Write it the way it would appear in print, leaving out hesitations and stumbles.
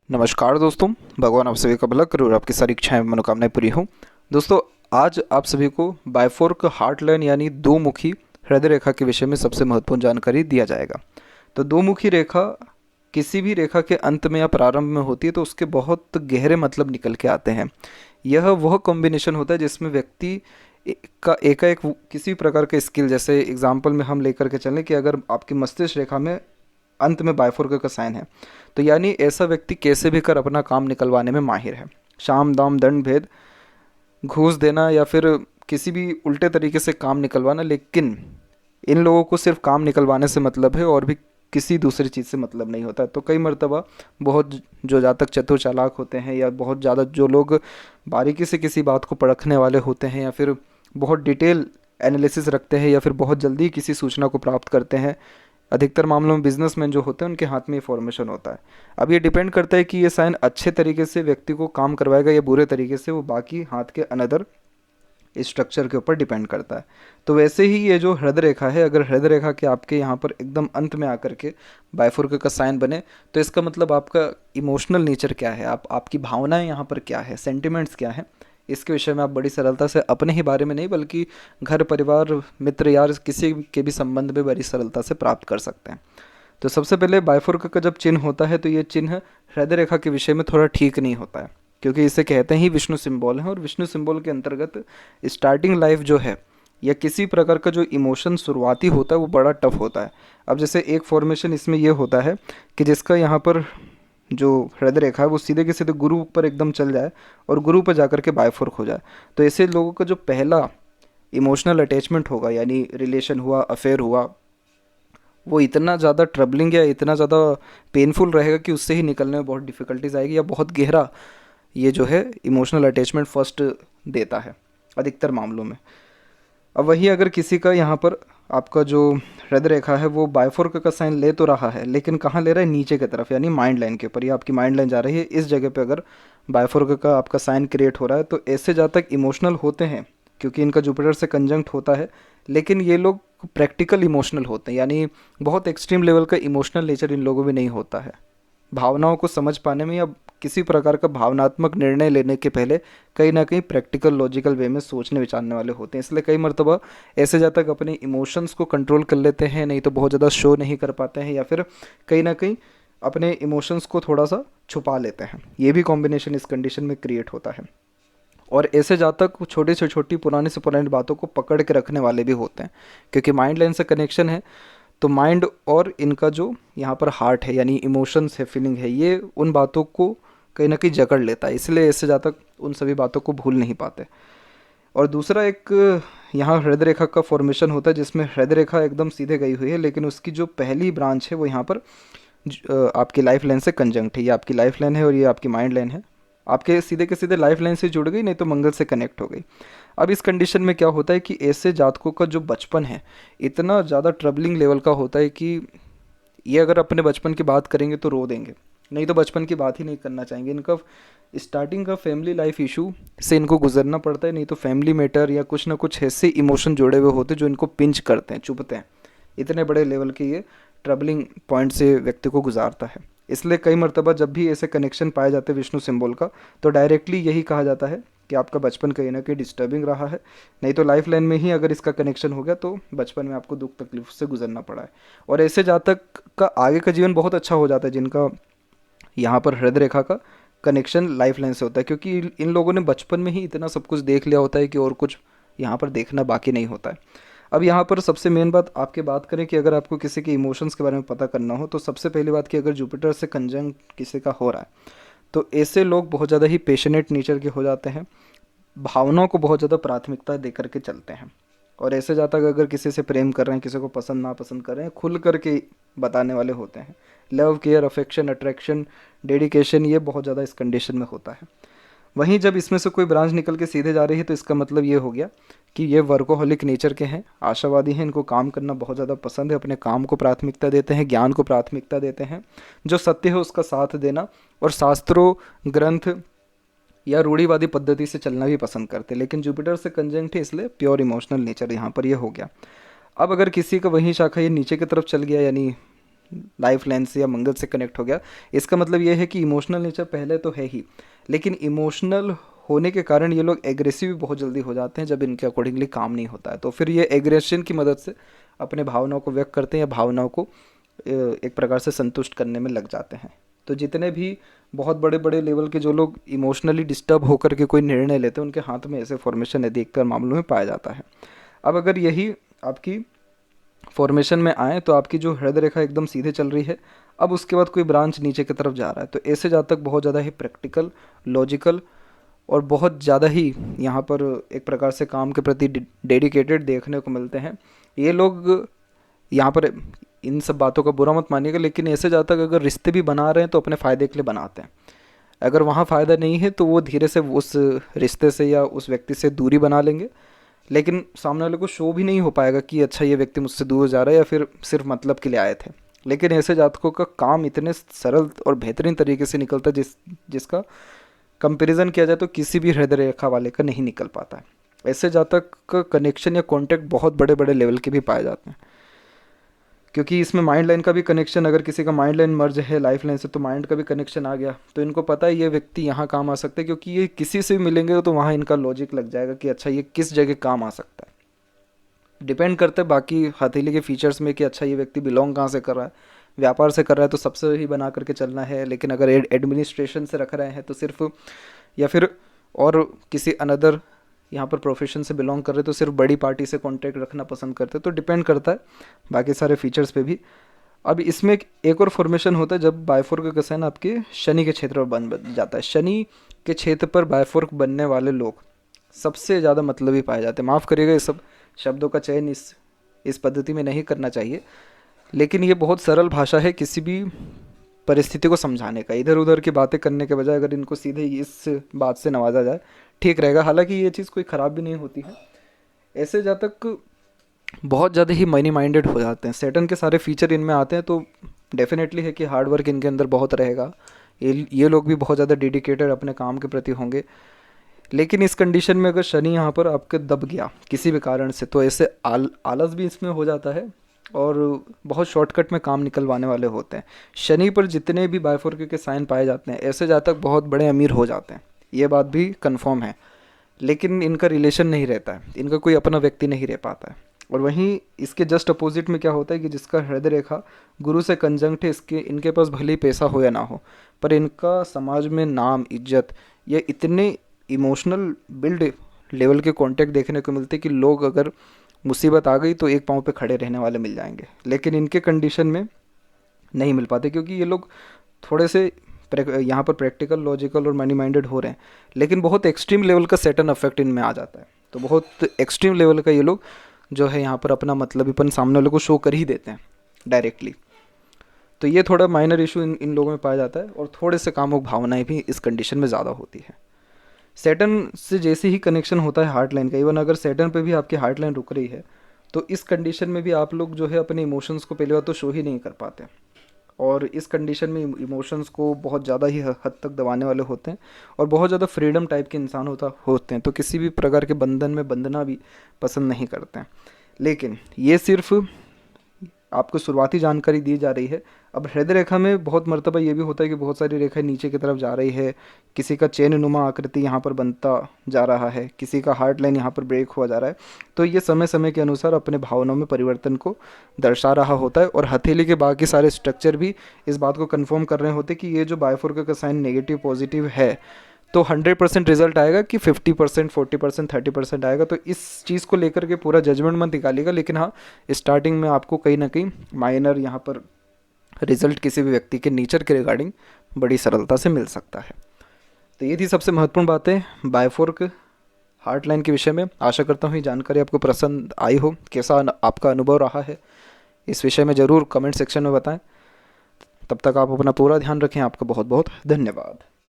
नमस्कार दोस्तों। भगवान आप सभी का भला करे और आपकी सारी इच्छाएं मनोकामनाएं पूरी हों। दोस्तों, आज आप सभी को बाइफोर्क हार्ट लाइन यानी दो मुखी हृदय रेखा के विषय में सबसे महत्वपूर्ण जानकारी दिया जाएगा। तो दो मुखी रेखा किसी भी रेखा के अंत में या प्रारंभ में होती है तो उसके बहुत गहरे मतलब निकल के आते हैं। यह वह कॉम्बिनेशन होता है जिसमें व्यक्ति का एकाएक किसी भी प्रकार का स्किल, जैसे एग्जाम्पल में हम लेकर के चलें कि अगर आपकी मस्तिष्क रेखा में अंत में बाइफोर्क का साइन है तो यानी ऐसा व्यक्ति कैसे भी कर अपना काम निकलवाने में माहिर है। शाम दाम दंड भेद, घूस देना या फिर किसी भी उल्टे तरीके से काम निकलवाना, लेकिन इन लोगों को सिर्फ काम निकलवाने से मतलब है और भी किसी दूसरी चीज़ से मतलब नहीं होता। तो कई मर्तबा बहुत जो जातक चतुर चालाक होते हैं या बहुत ज़्यादा जो लोग बारीकी से किसी बात को परखने वाले होते हैं या फिर बहुत डिटेल एनालिसिस रखते हैं या फिर बहुत जल्दी किसी सूचना को प्राप्त करते हैं, अधिकतर मामलों में बिजनेसमैन जो होते हैं उनके हाथ में ये फॉर्मेशन होता है। अब ये डिपेंड करता है कि ये साइन अच्छे तरीके से व्यक्ति को काम करवाएगा या बुरे तरीके से, वो बाकी हाथ के अनदर स्ट्रक्चर के ऊपर डिपेंड करता है। तो वैसे ही ये जो हृदय रेखा है, अगर हृदय रेखा के आपके यहाँ पर एकदम अंत में आकर के बाइफोर्क का साइन बने तो इसका मतलब आपका इमोशनल नेचर क्या है, आपकी भावनाएं यहाँ पर क्या है, सेंटिमेंट्स क्या है, इसके विषय में आप बड़ी सरलता से अपने ही बारे में नहीं बल्कि घर परिवार मित्र यार किसी के भी संबंध में बड़ी सरलता से प्राप्त कर सकते हैं। तो सबसे पहले बाइफोर्क का जब चिन्ह होता है तो ये चिन्ह हृदय रेखा के विषय में थोड़ा ठीक नहीं होता है, क्योंकि इसे कहते ही विष्णु सिंबल है और विष्णु सिंबल के अंतर्गत स्टार्टिंग लाइफ जो है या किसी प्रकार का जो इमोशन शुरुआती होता है वो बड़ा टफ होता है। अब जैसे एक फॉर्मेशन इसमें ये होता है कि जिसका यहाँ पर जो हृदय रेखा है वो सीधे के सीधे गुरु पर एकदम चल जाए और गुरु पर जाकर के बाइफोर्क हो जाए, तो ऐसे लोगों का जो पहला इमोशनल अटैचमेंट होगा यानी रिलेशन हुआ, अफेयर हुआ, वो इतना ज़्यादा ट्रबलिंग या इतना ज़्यादा पेनफुल रहेगा कि उससे ही निकलने में बहुत डिफ़िकल्टीज आएगी या बहुत गहरा ये जो है इमोशनल अटैचमेंट फर्स्ट देता है अधिकतर मामलों में। अब वही अगर किसी का यहाँ पर आपका जो हृदय रेखा है वो बाइफोर्क का साइन ले तो रहा है, लेकिन कहाँ ले रहा है, नीचे की तरफ यानी माइंड लाइन के ऊपर, ये आपकी माइंड लाइन जा रही है, इस जगह पे अगर बाइफोर्क का आपका साइन क्रिएट हो रहा है तो ऐसे जातक इमोशनल होते हैं क्योंकि इनका जुपिटर से कंजंक्ट होता है, लेकिन ये लोग प्रैक्टिकल इमोशनल होते हैं यानी बहुत एक्सट्रीम लेवल का इमोशनल नेचर इन लोगों में नहीं होता है। भावनाओं को समझ पाने में या किसी प्रकार का भावनात्मक निर्णय लेने के पहले कहीं ना कहीं प्रैक्टिकल लॉजिकल वे में सोचने विचारने वाले होते हैं, इसलिए कई मरतबा ऐसे जाता तक अपने इमोशंस को कंट्रोल कर लेते हैं, नहीं तो बहुत ज़्यादा शो नहीं कर पाते हैं या फिर कहीं ना कहीं अपने इमोशंस को थोड़ा सा छुपा लेते हैं। ये भी कॉम्बिनेशन इस कंडीशन में क्रिएट होता है। और ऐसे जातक छोटी से छोटी पुरानी से पुरानी बातों को पकड़ के रखने वाले भी होते हैं, क्योंकि माइंड लाइन से कनेक्शन है तो माइंड और इनका जो यहाँ पर हार्ट है यानी इमोशंस है, फीलिंग है, ये उन बातों को कहीं ना कहीं जकड़ लेता है, इसलिए ऐसे जातक उन सभी बातों को भूल नहीं पाते। और दूसरा एक यहाँ हृदय रेखा का फॉर्मेशन होता है जिसमें हृदय रेखा एकदम सीधे गई हुई है, लेकिन उसकी जो पहली ब्रांच है वो यहाँ पर आपकी लाइफ लाइन से कंजंक्ट है। ये आपकी लाइफ लाइन है और ये आपकी माइंड लाइन है, आपके सीधे के सीधे लाइफ लाइन से जुड़ गई, नहीं तो मंगल से कनेक्ट हो गई। अब इस कंडीशन में क्या होता है कि ऐसे जातकों का जो बचपन है इतना ज़्यादा ट्रबलिंग लेवल का होता है कि ये अगर अपने बचपन की बात करेंगे तो रो देंगे, नहीं तो बचपन की बात ही नहीं करना चाहेंगे। इनका स्टार्टिंग का फैमिली लाइफ इशू से इनको गुजरना पड़ता है, नहीं तो फैमिली मैटर या कुछ ना कुछ ऐसे इमोशन जुड़े हुए होते हैं जो इनको पिंच करते हैं, चुभते हैं। इतने बड़े लेवल के ये ट्रबलिंग पॉइंट से व्यक्ति को गुजारता है। इसलिए कई मरतबा जब भी ऐसे कनेक्शन पाए जाते हैं विष्णु सिंबल का तो डायरेक्टली यही कहा जाता है कि आपका बचपन कहीं ना कहीं डिस्टर्बिंग रहा है, नहीं तो लाइफ लाइन में ही अगर इसका कनेक्शन हो गया तो बचपन में आपको दुख तकलीफ से गुजरना पड़ा है। और ऐसे जातक का आगे का जीवन बहुत अच्छा हो जाता है जिनका यहाँ पर हृदय रेखा का कनेक्शन लाइफ लाइन से होता है, क्योंकि इन लोगों ने बचपन में ही इतना सब कुछ देख लिया होता है कि और कुछ यहाँ पर देखना बाकी नहीं होता है। अब यहाँ पर सबसे मेन बात आपके बात करें कि अगर आपको किसी के इमोशंस के बारे में पता करना हो तो सबसे पहली बात कि अगर जुपिटर से कंजंक्ट किसी का हो रहा है तो ऐसे लोग बहुत ज़्यादा ही पेशनेट नेचर के हो जाते हैं, भावनाओं को बहुत ज़्यादा प्राथमिकता दे करके चलते हैं। और ऐसे जाता कि अगर किसी से प्रेम कर रहे हैं, किसी को पसंद नापसंद कर रहे हैं, खुल करके बताने वाले होते हैं। Love, care, affection, attraction, dedication, ये बहुत ज़्यादा इस कंडीशन में होता है। वहीं जब इसमें से कोई ब्रांच निकल के सीधे जा रही है तो इसका मतलब ये हो गया कि ये वर्कोहलिक नेचर के हैं, आशावादी हैं, इनको काम करना बहुत ज़्यादा पसंद है, अपने काम को प्राथमिकता देते हैं, ज्ञान को प्राथमिकता देते हैं, जो सत्य है उसका साथ देना और शास्त्रों, ग्रंथ या रूढ़िवादी पद्धति से चलना भी पसंद करते हैं। लेकिन जुपिटर से कंजंक्ट है इसलिए प्योर इमोशनल नेचर यहाँ पर ये हो गया। अब अगर किसी का वही शाखा ये नीचे की तरफ चल गया यानी लाइफ लाइन से या मंगल से कनेक्ट हो गया, इसका मतलब ये है कि इमोशनल नेचर पहले तो है ही, लेकिन इमोशनल होने के कारण ये लोग एग्रेसिव भी बहुत जल्दी हो जाते हैं जब इनके अकॉर्डिंगली काम नहीं होता है। तो फिर ये एग्रेशन की मदद से अपने भावनाओं को व्यक्त करते हैं या भावनाओं को एक प्रकार से संतुष्ट करने में लग जाते हैं। तो जितने भी बहुत बड़े बड़े लेवल के जो लोग इमोशनली डिस्टर्ब होकर के कोई निर्णय लेते हैं, उनके हाथ में ऐसे फॉर्मेशन अधिकतर मामलों में पाया जाता है। अब अगर यही आपकी फॉर्मेशन में आए तो आपकी जो हृदय रेखा एकदम सीधे चल रही है, अब उसके बाद कोई ब्रांच नीचे की तरफ जा रहा है, तो ऐसे जातक बहुत ज़्यादा ही प्रैक्टिकल, लॉजिकल और बहुत ज़्यादा ही यहाँ पर एक प्रकार से काम के प्रति डेडिकेटेड देखने को मिलते हैं। ये लोग यहाँ पर इन सब बातों का बुरा मत मानिएगा, लेकिन ऐसे जातक अगर रिश्ते भी बना रहे हैं तो अपने फ़ायदे के लिए बनाते हैं। अगर वहाँ फ़ायदा नहीं है तो वो धीरे से उस रिश्ते से या उस व्यक्ति से दूरी बना लेंगे, लेकिन सामने वाले को शो भी नहीं हो पाएगा कि अच्छा ये व्यक्ति मुझसे दूर जा रहा है या फिर सिर्फ मतलब के लिए आए थे। लेकिन ऐसे जातकों का काम इतने सरल और बेहतरीन तरीके से निकलता है जिसका कंपैरिजन किया जाए तो किसी भी हृदय रेखा वाले का नहीं निकल पाता है। ऐसे जातक का कनेक्शन या कॉन्टैक्ट बहुत बड़े बड़े लेवल के भी पाए जाते हैं, क्योंकि इसमें माइंड लाइन का भी कनेक्शन, अगर किसी का माइंड लाइन मर्ज है लाइफ लाइन से तो माइंड का भी कनेक्शन आ गया, तो इनको पता है ये व्यक्ति यहाँ काम आ सकता है, क्योंकि ये किसी से भी मिलेंगे तो वहाँ इनका लॉजिक लग जाएगा कि अच्छा ये किस जगह काम आ सकता है। डिपेंड करता है बाकी हथेली के फीचर्स में कि अच्छा ये व्यक्ति बिलोंग कहाँ से कर रहा है। व्यापार से कर रहा है तो सबसे ही बना करके चलना है, लेकिन अगर एडमिनिस्ट्रेशन से रख रहे हैं तो सिर्फ, या फिर और किसी अनदर यहाँ पर प्रोफेशन से बिलोंग कर रहे तो सिर्फ बड़ी पार्टी से कांटेक्ट रखना पसंद करते हैं। तो डिपेंड करता है बाकी सारे फीचर्स पे भी। अब इसमें एक और फॉर्मेशन होता है जब बायफोर्क का साइन आपके शनि के क्षेत्र पर बन जाता है। शनि के क्षेत्र पर बायफोर्क बनने वाले लोग सबसे ज़्यादा मतलबी पाए जाते हैं। माफ़ करिएगा, इस सब शब्दों का चयन इस पद्धति में नहीं करना चाहिए, लेकिन ये बहुत सरल भाषा है किसी भी परिस्थिति को समझाने का। इधर उधर की बातें करने के बजाय अगर इनको सीधे इस बात से नवाजा जाए ठीक रहेगा। हालांकि ये चीज़ कोई ख़राब भी नहीं होती है। ऐसे जातक बहुत ज़्यादा ही मनी माइंडेड हो जाते हैं, सैटर्न के सारे फीचर इनमें आते हैं, तो डेफिनेटली है कि हार्ड वर्क इनके अंदर बहुत रहेगा। ये लोग भी बहुत ज़्यादा डेडिकेटेड अपने काम के प्रति होंगे। लेकिन इस कंडीशन में अगर शनि यहाँ पर आपके दब गया किसी भी कारण से, तो ऐसे आलस भी इसमें हो जाता है और बहुत शॉर्टकट में काम निकलवाने वाले होते हैं। शनि पर जितने भी बायफोर्क के साइन पाए जाते हैं, ऐसे जातक बहुत बड़े अमीर हो जाते हैं, ये बात भी कंफर्म है। लेकिन इनका रिलेशन नहीं रहता है, इनका कोई अपना व्यक्ति नहीं रह पाता है। और वहीं इसके जस्ट अपोजिट में क्या होता है कि जिसका हृदय रेखा गुरु से कंजंक्ट है, इनके पास भले ही पैसा हो या ना हो, पर इनका समाज में नाम, इज्जत, ये इतने इमोशनल बिल्ड लेवल के कॉन्टैक्ट देखने को मिलते कि लोग अगर मुसीबत आ गई तो एक पाँव पे खड़े रहने वाले मिल जाएंगे। लेकिन इनके कंडीशन में नहीं मिल पाते, क्योंकि ये लोग थोड़े से यहाँ पर प्रैक्टिकल, लॉजिकल और मनी माइंडेड हो रहे हैं, लेकिन बहुत एक्सट्रीम लेवल का सैटर्न अफेक्ट इनमें आ जाता है। तो बहुत एक्सट्रीम लेवल का ये लोग जो है यहाँ पर अपना मतलबीपन सामने वाले को शो कर ही देते हैं डायरेक्टली। तो ये थोड़ा माइनर इशू इन लोगों में पाया जाता है, और थोड़े से कामुक भावनाएं भी इस कंडीशन में ज़्यादा होती है। सैटर्न से जैसे ही कनेक्शन होता है हार्ट लाइन का, इवन अगर सैटर्न पे भी आपकी हार्ट लाइन रुक रही है, तो इस कंडीशन में भी आप लोग जो है अपने इमोशंस को पहले बार तो शो ही नहीं कर पाते, और इस कंडीशन में इमोशंस को बहुत ज़्यादा ही हद तक दबाने वाले होते हैं, और बहुत ज़्यादा फ्रीडम टाइप के इंसान होते हैं, तो किसी भी प्रकार के बंधन में बंधना भी पसंद नहीं करते हैं। लेकिन ये सिर्फ आपको शुरुआती जानकारी दी जा रही है। अब हृदय रेखा में बहुत मर्तबा ये भी होता है कि बहुत सारी रेखाएं नीचे की तरफ जा रही है, किसी का चैन नुमा आकृति यहाँ पर बनता जा रहा है, किसी का हार्ट लाइन यहाँ पर ब्रेक हुआ जा रहा है। तो ये समय समय के अनुसार अपने भावनाओं में परिवर्तन को दर्शा रहा होता है, और हथेली के बाकी सारे स्ट्रक्चर भी इस बात को कन्फर्म कर रहे होते कि ये जो बायफोर्क का साइन नेगेटिव पॉजिटिव है, तो 100% रिजल्ट आएगा कि 50%, 40%, 30% आएगा। तो इस चीज़ को लेकर के पूरा जजमेंट मत निकालिएगा, लेकिन हाँ, स्टार्टिंग में आपको कहीं ना कहीं माइनर यहाँ पर रिजल्ट किसी भी व्यक्ति के नेचर के रिगार्डिंग बड़ी सरलता से मिल सकता है। तो ये थी सबसे महत्वपूर्ण बातें बायफोर्क हार्ट लाइन के विषय में। आशा करता हूँ ये जानकारी आपको पसंद आई हो। कैसा आपका अनुभव रहा है इस विषय में ज़रूर कमेंट सेक्शन में बताएं। तब तक आप अपना पूरा ध्यान रखें। आपका बहुत बहुत धन्यवाद।